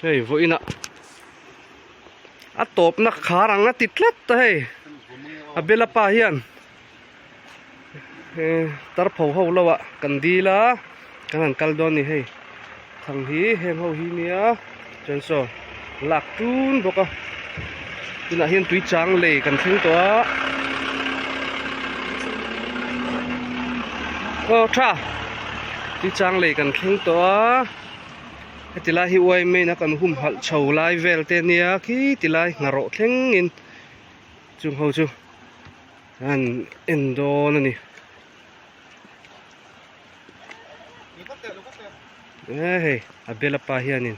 hey voi na a top na kharang na titlat ta hey a bela pa hian tar phau ho lawa kan dila kan kal don ni hey thang hi hem ho hi nia chen so lak tun boka tuna hian tui chang le kan thing to a tha tui chang le kan thing to tilai hi uai me na kan hum hal chho lai vel te nia ki tilai ngaro thleng in chung ho chu an endo na ni hey abela pa hianin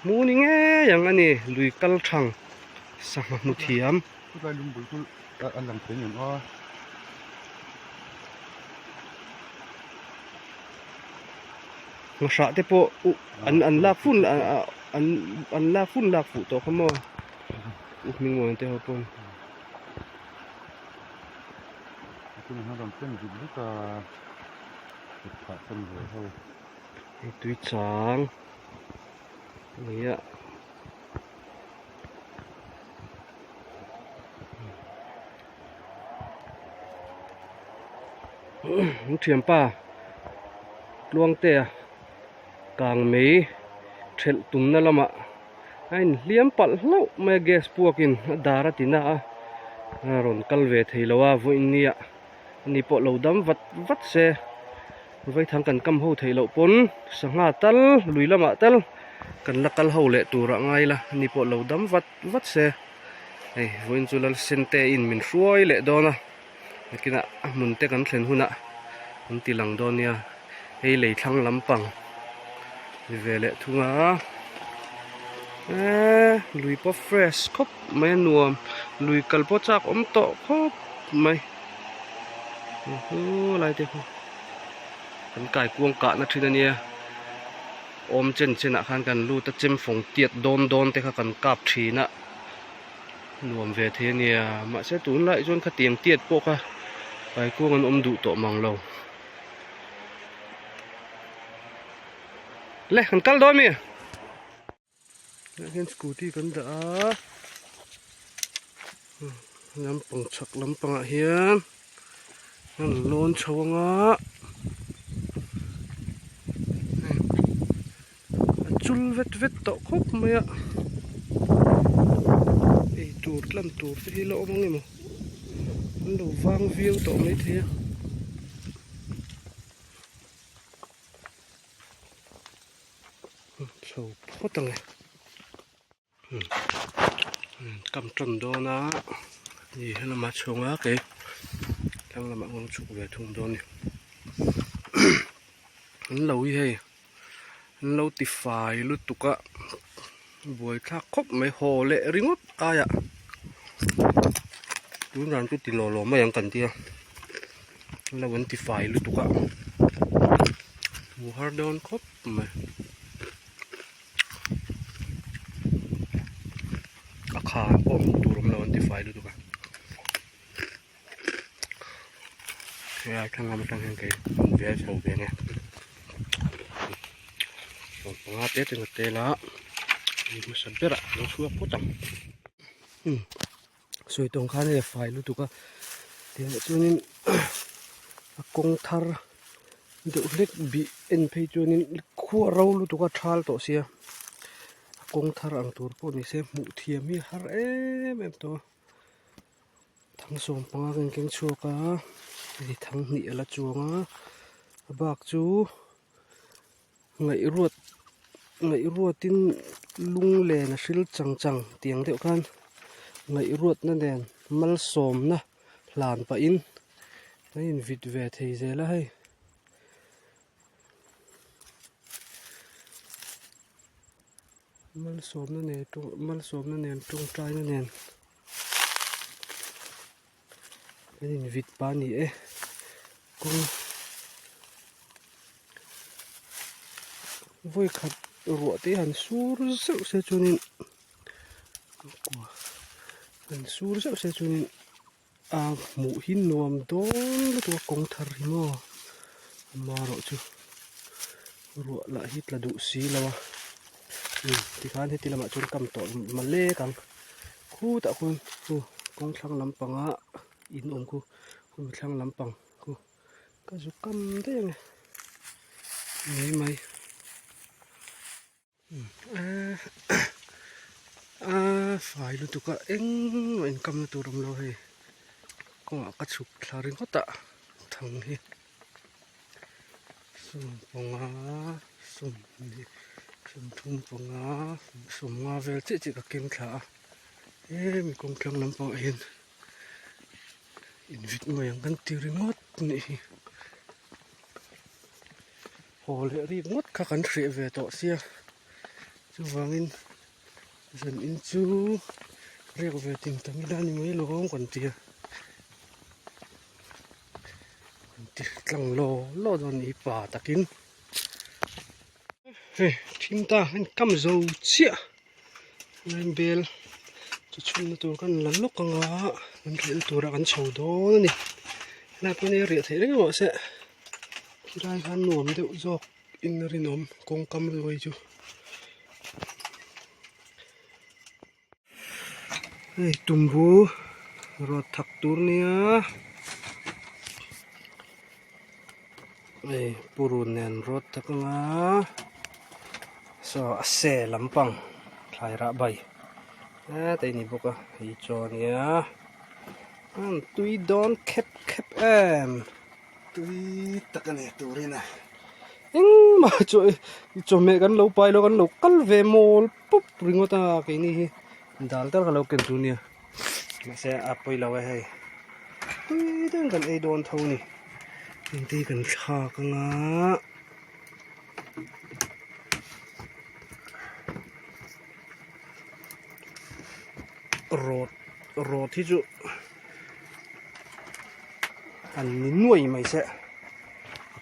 mu ni nge yang ani lui kal thang sama mu thiam cái lùng bụi tôi ăn làm thế nhỉ nó ngõ sa te po an la phun an la phun la phụ to khamo mình ngồi te ho pon cái này nó làm thế gì rất là phải phân rồi thôi tui chang này ạ thiểm pa luang te càng mấy thel tum na lama anh liam pal hlau me gas puakin dara tina ron kal ve theilowa voin nia ni po lo dam vat se với thằng cần cam hậu thầy lậu pon sanga tal lùi lama tal cần la kal hậu lệ tura ngay la ni po lo dam vat se hey voin chulal sente in min ruai le dona kina mun te kan thlen huna mun ti lang donia hey lei thlang lampang về lệ thunga lùi po fresh khop mai nuam lùi kal po chak om to khop mai lại thế kan kai kuang ka na thina nia om chen chena khan kan lu ta chem phong tiat don te kha kan kap thina nuam ve the nia ma se tun lai jon kha tiang tiat po kha kai kuang an om du to mang lo le kan kal do mi hian scooty kan da lampang chak lampanga hian an lon chawanga chul vet to khop maya ei tur tlam tur te hi lo mangi mo lo wang view to mai the so photang kam tron do na ni hala ma chunga ke lang lama ngong chuk ve thung do ni lo hi hei lâu tì phải lút tuka buổi thác khóc mấy hồ lệ ringot ai ạ đúng rằng tôi tì lò lò mấy anh cần tia lâu vẫn tì phải lút tuka mùa har don khóc mà khá ôm tù rộng lâu vẫn tì phải lút tuka cái ai thằng làm thằng cái vé sầu về nè ngate te ngatela ni sabera no suak potang soi tong khan e fai lu tuka te chunin kong thar de lek bi en phei chunin khu ro lu tuka thal to sia kong thar ang tur po ni se mu thiam hi har em to thang som panga keng chuaka ri thang ni ala chuanga bak chu ngai ruột tin lung lè na sil chang tiếng điệu kan ngai ruột na den mal som na lan pa in in vịt về thầy dễ là hay mal som na nè tung trai na nè in vịt pa ni e cũng vui khát ruột tí hẳn sur sẹo xe chunin hẳn sur sẹo xe chunin mũ hin nuam đón là tua công thar himo mà rồi chứ ruột lại hít là đủ xí là thì khán hết thì làm chôn cầm tổ mà lê càng khu tạo khu công thăng lắm bằng á in ôm khu khu thăng lắm bằng khu cái số cầm thế này mấy phải luôn tụi cả anh mình cầm tụi đồng lô hay có cái chụp là riêng hết tạ thằng hi sum bông á sum thum bông á sum hoa về chỉ cả kim thả mình cũng chẳng nắm bao yên vịt người ăn gan tiêu riêng hết này hồ lệ riêng hết các anh sẽ về tọa xe chú vàng in dần in chú riêng về tìm tấm đan mấy lô không còn tiền lằng lô rồi đi bà ta kín team ta anh cắm dầu chia lên bel cho chung tôi kan lần lúc càng ngã mình thấy tôi đã ăn sầu đó nè là bên này rửa thấy đấy mọi sẽ khi ra han nuông đều dọc in rin ôm con cắm rồi chú này tum bu rồi thắc tour nè này purun nen rồi thắc ngã so xe lắm bằng thay ra bay tay này bốc à thì cho nhá tuy đón khép em Tuy tất cả này tụi này mà cho mẹ gắn lâu bay lo gắn lâu cắt về mallปุ๊บ ring ta cái này đal ta lâu cần tu nè mà sẽ áp bay lâu hay tuy đang cần ai đón thâu nè mình đi cần xa cái ngã rột thì chú ăn nuôi mày sẽ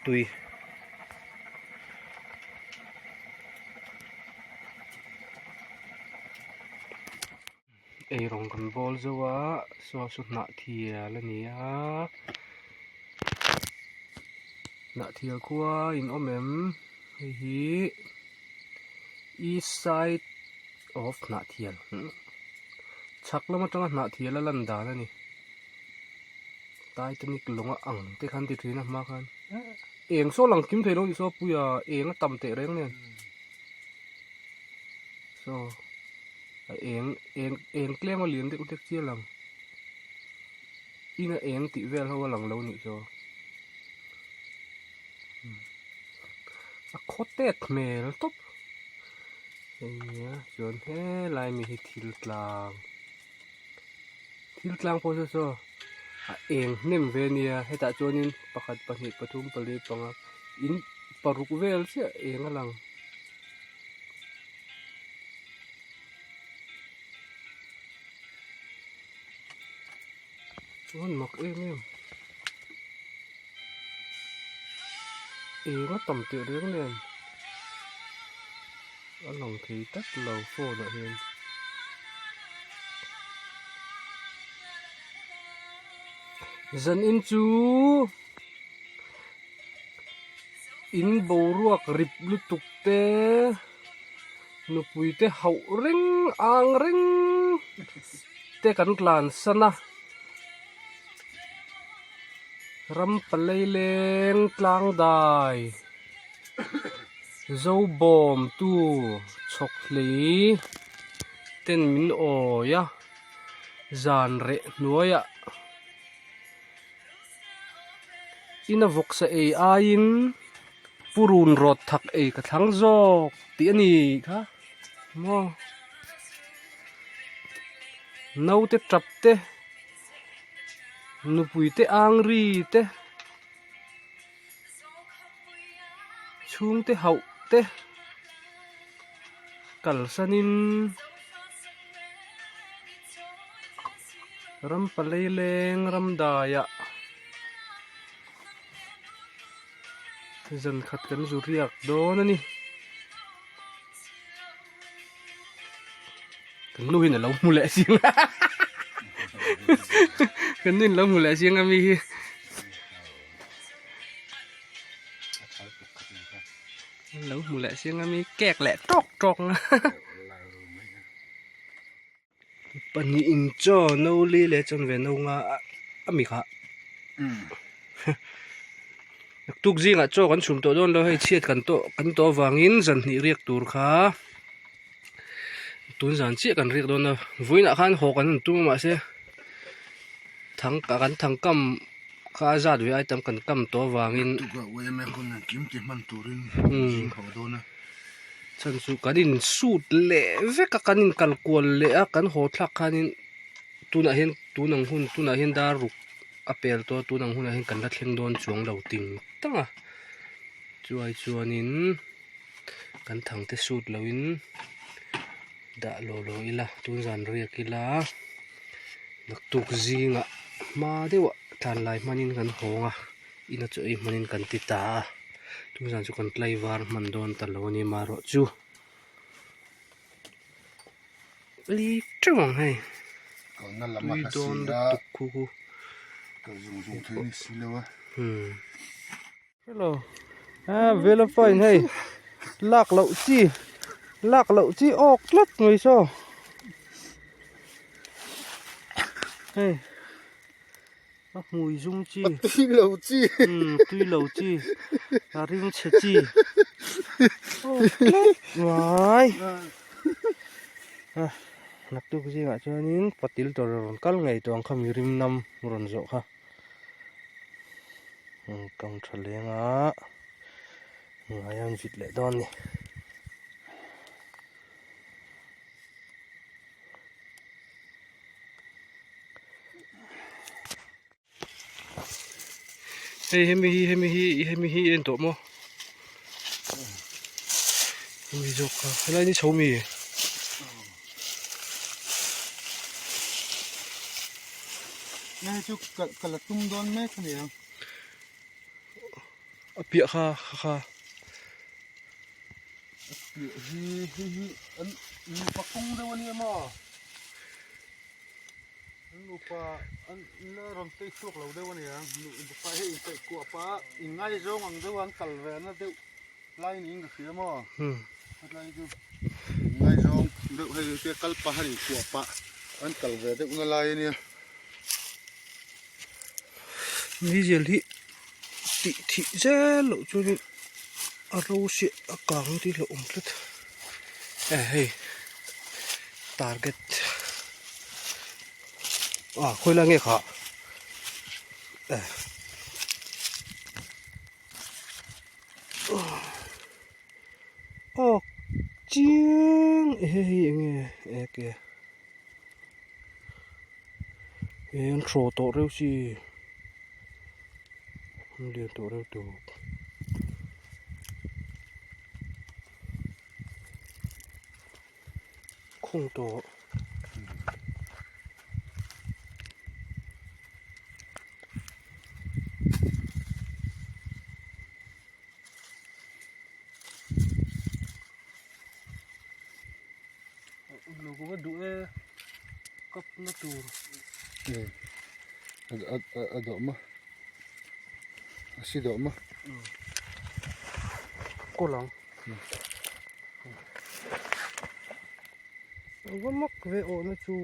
tùy rong kan bol zawa so na thia la nia na thia khuwa in omem hi east side of na thia chak lama tanga na thia la lan da la ni Titanic longa ang te khan ti thina ma khan eng so lang kim thelo so puya eng tam te reng ne so eng klem a lian te utek chia lang ina eng ti vel hawa lang lo ni so a khotet mel top enya chon he lai mi hi thil tlang po so eng nem ve nia heta chonin pakhat pahnih pathum pali panga in paruk vel sia eng alang on mak eng a tam te reng nen along thì tắt lầu phô lại hiền dần in chú in bầu ruột rịp lụt tục tê nụ bùi tê hậu ring ang ring tê cắn làn sana ram palay lên tlang đài dâu bom tu chọc lý tên min ồ ya giàn rệ nuôi ạ ina vok sa ai in purun rot thak e ka thang jok ti ani kha mo nau te trap te nupui te angri te chung te hậu te kal sanin ram palay leng ram daya dần khát cắn rú riak đó nè ni cắn nuôi là lâu mù lẹ xiên cắn nuôi lâu mù lẹ xiên ami lâu mù lẹ xiên ngami kẹt lẹ trọc trọc bận in cho nấu li lẹ chân về nấu ngà ami khá tục gì ngà cho con chùm tổ đôn lo hay chiết cần tổ vàng in dần nị riek tur khá tuôn dàn chiết cần riek đôn đâu vui nã khan hồ cần tu mà xe thằng cả cần thằng cầm khá ra đuổi ai tầm cần cầm tổ vàng in chân su cái đình sút lệ với các cái đình cào quần lệ cái hồ thắc cái đình tu nang hiên đa rục apel to tu nang hun hiên cần đặt lên đòn chuông đầu tình tăng à chuan in kan thang te sut loin da lo ila tun zan ria kila nak tuk zinga ma dewa tlan lai manin kan honga ina chu ei manin kan ti ta tun zan chu kan tlai war man don ta lo ni maro chu li chung hai tui don da tuk ku hello vela fine hey lạc lậu chi ốc lất người sao hey mùi dung chi tuy lậu chi là riêng chết chi ngoài nắp tu cái gì vậy cho nên pháttilตัวrồi cắt ngày tuang khăm rim năm rồi rộ ha cầm thằng lên á ngay ăn vịt lại đòn nè hey hemi hi en to mo hemi jok ka lai ni chomi nè chú cả là tung đón mét cái gì bịa kha hi anh lupa tung đâu anh em à anh lupa anh nó làm tay thuốc lâu đâu anh em lupa hay tay của pa ngay giống anh đâu anh cල් về nó đâu lại nhìn cái phía mà lại chú ngay giống đâu hay cái cl pa hay của pa anh cl về đâu nó lại nè mi giờ li thị dễ lộ cho nên râu sẽ càng đi lộ một chút hey target khôi là nghe khá chiêng hey nghe kìa em trổ tổ rêu gì liền tổ rêu tổ không tổ nó có đủ cấp nó tù độ mà xí độ mà cô lòng vẫn mắc về ổ nó chú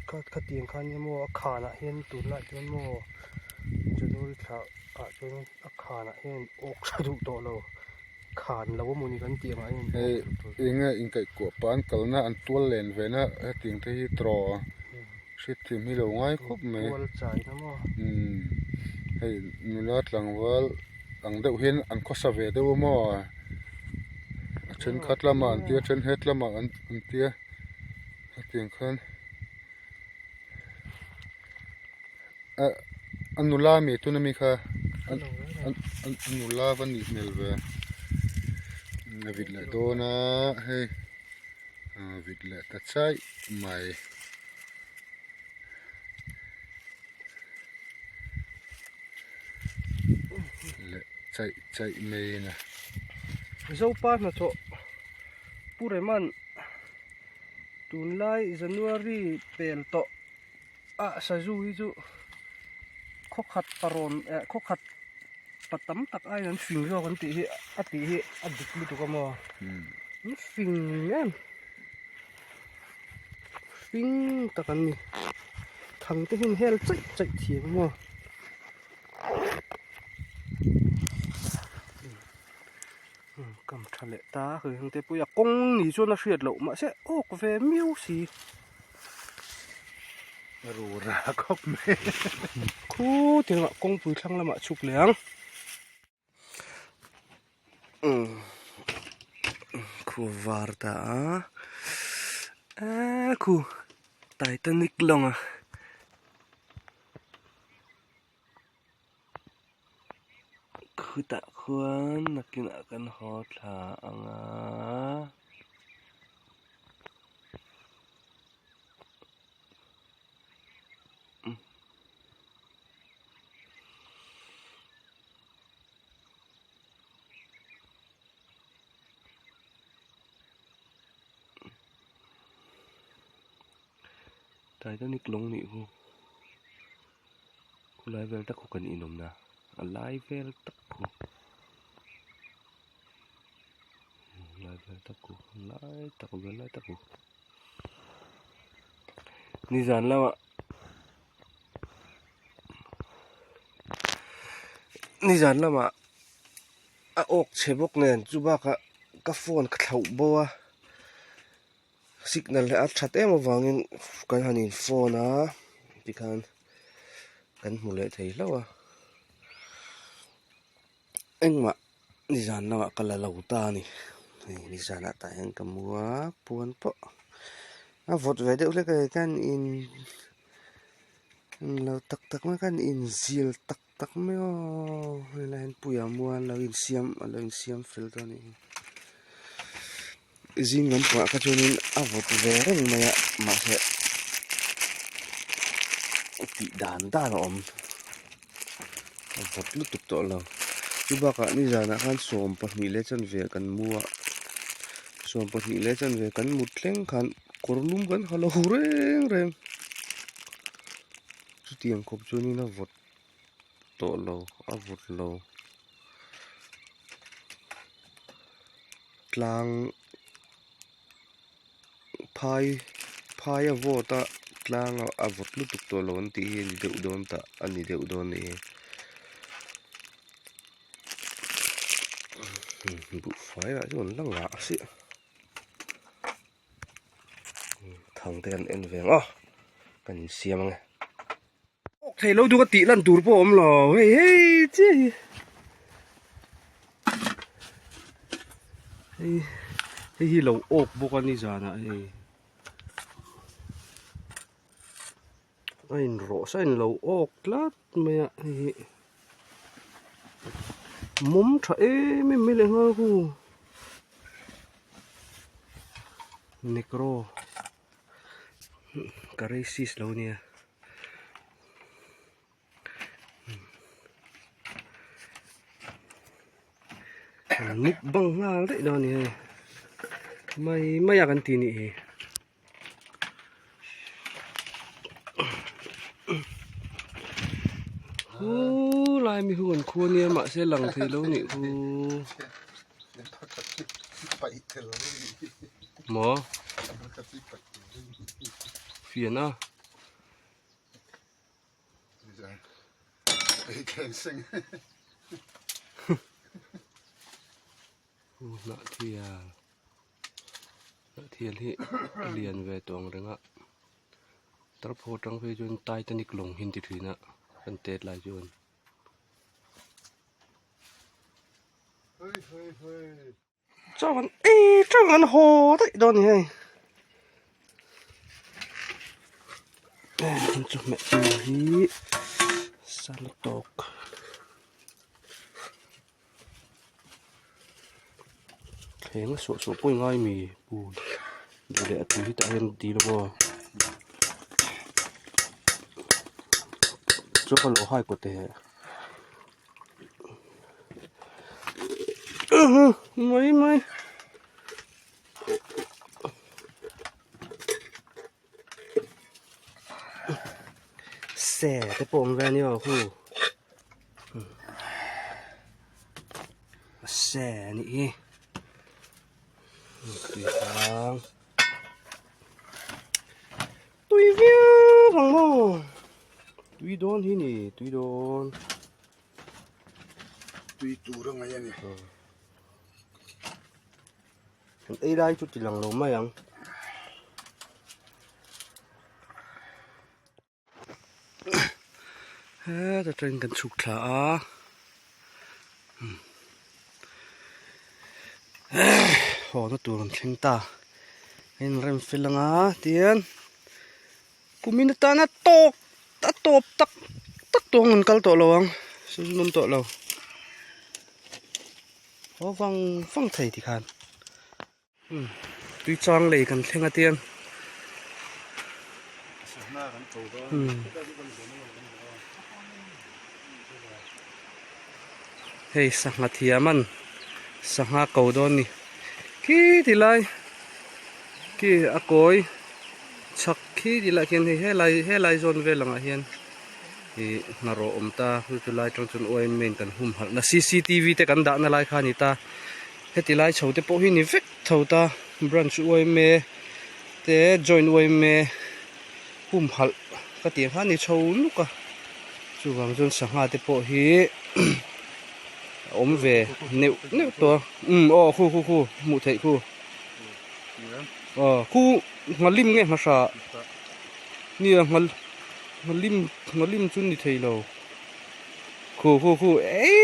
cả tiền khăn như mua khả nạ hiên tụt lại cho mua cho đôi thảo cho khả nạ hiên ốc sa đủ tổ lâu khản lâu muốn đi tiền mà hiên in cái của pan cầu na ăn tuôn lên về na tiền thấy trò xịt thì mi lâu ngay khúc mày hay nát lằng vỡ lằng đậu hiên ăn có sa về đâu mà chân khát lắm mà ăn tia chân hết lắm mà ăn tia tiền khăn ăn nula mi tu na mi kha ăn nula vẫn đi mel về vịt lại đô na hay vịt lại tạt trái mày chạy mày nè dâu pa mà cho pure man tun lai January pel to sa ju hi chu khok khat paron khok khat patam tak ai an fing ro kan ti hi adik lu tu ka mo fing men fing takan ni thang te hin hel chai chai thiam mo cầm thale ta khởi hang te puya kong ni chu na hriat lo ma se ok ve miu si ru ra khóc mẹ khu tiếng ngạ kong pui thlang lama chuk leang khu var ta khu Titanic long à khu ta khuan nakin akan hot la anga Titanic long ni hu kulai vel tak kan inom na alai vel tak ku lai vel tak ku lai tak ku ni zan lawa ni zan lama a ok chebok nen chuba ka phone ka thau bowa signal le a that em awangin kan hanin phone a tikhan kan mule thei lawa engma ni zan lawa kala lauta ni zan ata heng kamua puan po a vot ve de ule kan in lo tak ma kan in zil tak me o len puya muan lo in siam filter ni zin ngam pa ka chunin a vot ve reng maya ma se ti dan om a vot lu tuk to lo chuba ka ni zana kan som pa ni le chan ve kan mua som pa ni le chan ve kan mut thleng khan korlum kan halo reng chu tiang khop chunin a vot to lo a vot lo tlang phai a vota tlang a vot lu tuk to lo an ti hi ni deuh don ta ani deuh don ni bu phai la chuan langa si thang te an en veng kan siam nge ok thei lo du ka ti lan tur po om lo hei chi hi lo ok bok ani zana ain ro sain lo ok tlat maya hi mum tha me le nga hu necro caresis lo nia muk bang ngal đấy đó nè mày akan tini lai mi huan khua nia ma se lang thei lo ni hu mo phiền à nợ thiền hi liền về tuồng rồi ngạ tập hồ trăng về chun Titanic lồng hin ti thủy nạ kan tết lại chun cho hắn hồ đấy đó này cho mẹ đi salatok thế nó sổ bôi ngay mì bùi để lại túi tại hơn tí đó bò cho con lỗ hai của tè mấy xe cái bồn ra nhau khu xe nị tùy sang tùy viết thằng mò tùy đón hi nị tùy đón tùy tù đó ngay nè ấy đây chút chỉ lòng lố mày ăn ha ta trên gần sụt thả họ nó tụi mình khen ta anh rem phê lăng á tiền cú mình ta na top ta top tắc tắc tuồng mình cal tổ lâu ang sử dụng tổ lâu ó văng văng thầy thì khan tuy trang lấy cần khen tiền hey sang ngắt hiaman sang ha cầu đón nè khi thì lại khi à cối chắc khi thì lại hiện thì he lại zone về lăng hiền thì nà ro ta tu lại trong chun oi main kan hum hal na CCTV te kan da na lai khani ta he ti lai chho te po hi ni vek tho ta branch oi me te join oi me hum hal ka ti khani chho lu ka chu wang zon sang ha te po hi ôm về nêu to khu mụ thầy khu khu ngà lim nghe mà sợ nia ngà lim chun đi thầy lầu khu ấy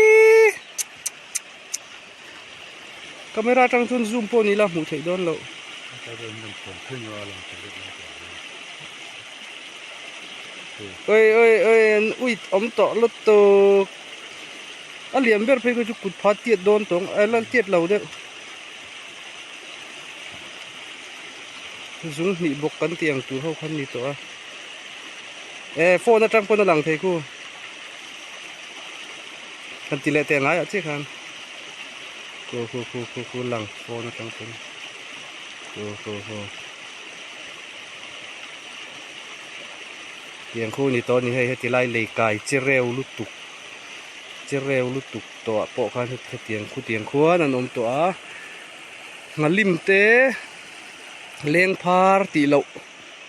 camera trang chun zoom po ni la mụ thầy đón lầu ơi ui ôm tọ lót to à liềm bẹt phải cái chút cụt phát tiệt đón tông ai lan tiệt lâu đấy dùng nị bọc cắn tiền từ hậu khăn nị to phone nó trăng phone nó lằng thấy cô khăn tỷ lệ tiền ngay ở chứ khăn cô lằng phone nó trăng phone cô tiền cô nị to nị hay tỷ lệ lấy cài chia rêu lút tục chỉ rêu lút tục tọa bộ khăn hết tiền khua nằm ôm tọa ngà lim té leng phar tị lậu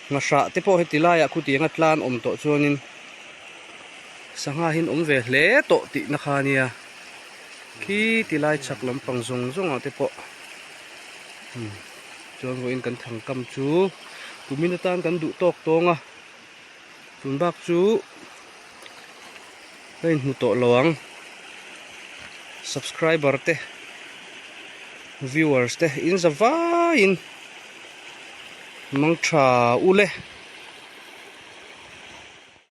ngà sạ té po hết tị lai khu tiền ngắt lan ôm tọa cho nên sang ha hin ôm về lé tọa tị na khania khi tị lai chặt lắm bằng zong à té po cho ngồi in cần thằng cầm chú tụi mình tan cần đủ tọt tong à tụi bác chú đây một tổ loang subscriber te viewers te in zava in mang tha ule